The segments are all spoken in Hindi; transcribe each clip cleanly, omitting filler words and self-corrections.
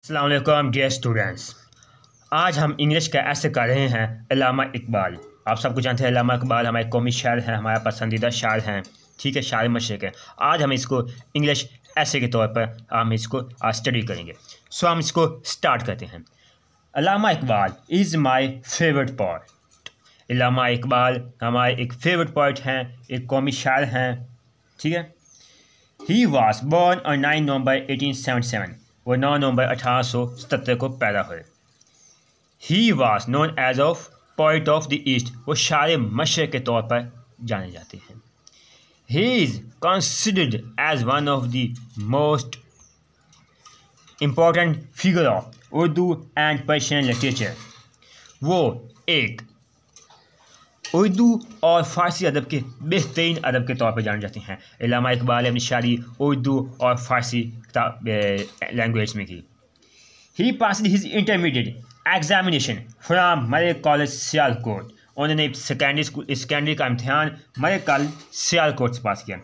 अस्सलाम वालेकुम डियर स्टूडेंट्स। आज हम इंग्लिश का ऐसे कर रहे हैं अल्लामा इकबाल। आप सबको जानते हैं अल्लामा इकबाल हमारे कौमी शायर हैं, हमारा पसंदीदा शायर हैं, ठीक है, शायर मशरिक़ है। आज हम इसको इंग्लिश ऐसे के तौर पर हम इसको आज स्टडी करेंगे। सो हम इसको स्टार्ट करते हैं। Allama Iqbal is my favourite poet. Allama Iqbal हमारे एक फेवरेट पोएट हैं, एक कौमी शायर हैं, ठीक है। ही वॉज बॉर्न ऑन 9 नवंबर 1877। वो 9 नवंबर 1877 को पैदा हुए। He was known as of poet of the east. वो शायर मशरिक़ के तौर पर जाने जाते हैं। He is considered as one of the most important figure of Urdu and Persian literature. वो एक उर्दू और फ़ारसी अदब के बेहतरीन अदब के तौर पर जाने जाते हैं। अल्लामा इकबाल ने अपनी शायरी उर्दू और फ़ारसी लैंग्वेज में की। He passed his intermediate examination from Malik college Sialkot. उन्होंने सेकेंडरी का इम्तहान मलिक कॉलेज सियालकोट से पास किया।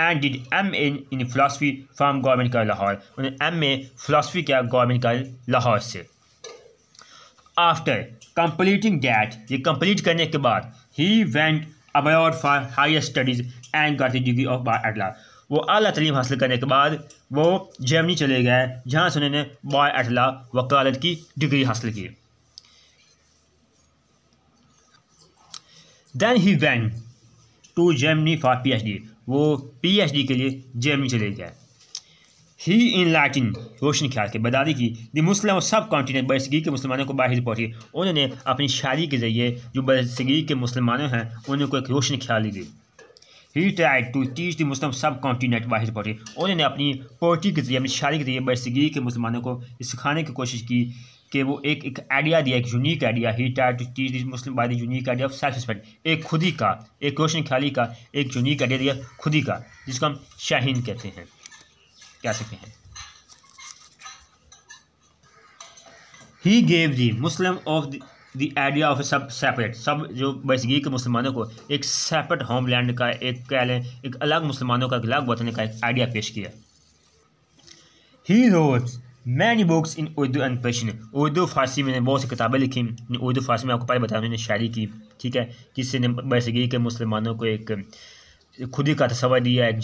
And did MA in philosophy from government college Lahore. उन्होंने MA फ़िलासफ़ी किया गवर्नमेंट कॉलेज लाहौर से। आफ्टर कंप्लीटिंग दैट, ये कंप्लीट करने के बाद, he went abroad for higher studies and got the degree of bar at law. वो आला तलीम हासिल करने के बाद वो जर्मनी चले गए, जहाँ से उन्होंने बाय-अटला वकालत की डिग्री हासिल की। Then he went to Germany for PhD। वो PhD के लिए जर्मनी चले गए। ही इन लैटिन, रोशन ख्याल के बदादी की द मुस्लिम सब कॉन्टिनेंट, बरसगीर के मुसलमानों को बाहर पहुँची। उन्होंने अपनी शायरी के ज़रिए जो बरसगीर के मुसलमानों हैं उनको एक रोशन ख्याली दी। He tried to teach the Muslim subcontinent बाहर पहुँची। उन्होंने अपनी पोइट्री के ज़रिए, अपनी शायरी के ज़रिए बरसगीर के मुसलमानों को सिखाने की कोशिश की कि वो एक आइडिया दिया, एक unique idea. He tried to teach the Muslim by the unique idea of self respect. एक खुदी का, एक रोशन ख्याली का एक यूनिक आइडिया दिया खुदी का, जिसको हम शाहीन कहते हैं, कह सकते हैं। He gave the Muslim of the idea of a separate, सब जो बरसगीर के मुसलमानों को एक सेपरेट होमलैंड का, एक कह लें एक अलग मुसलमानों का अलग वतन का एक आइडिया पेश किया। He wrote many books in Urdu and Persian। Urdu Farsi में बहुत सी किताबें लिखी। उर्दू फारसी में आपको पहले बताया उन्होंने शायरी की, ठीक है, जिससे बरसगीर के मुसलमानों को एक खुदी का तस्वर दिया, एक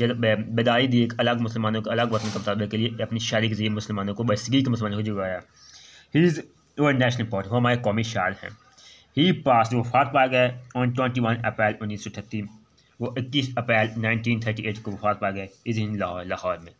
बेदारी दी, एक अलग मुसलमानों को अलग वतन का मुताबिक के लिए अपनी शायरी के ज़रिए मुसलमानों को, बरसगीर के मुसलमानों को जुगाया। He is your national poet, वो हमारे कौमी शायर हैं। ही पास, वो वफात पा गए ऑन 21 अप्रैल 1938। वो 21 अप्रैल 1938 को वफात पा गए इज़ इन लाहौर में।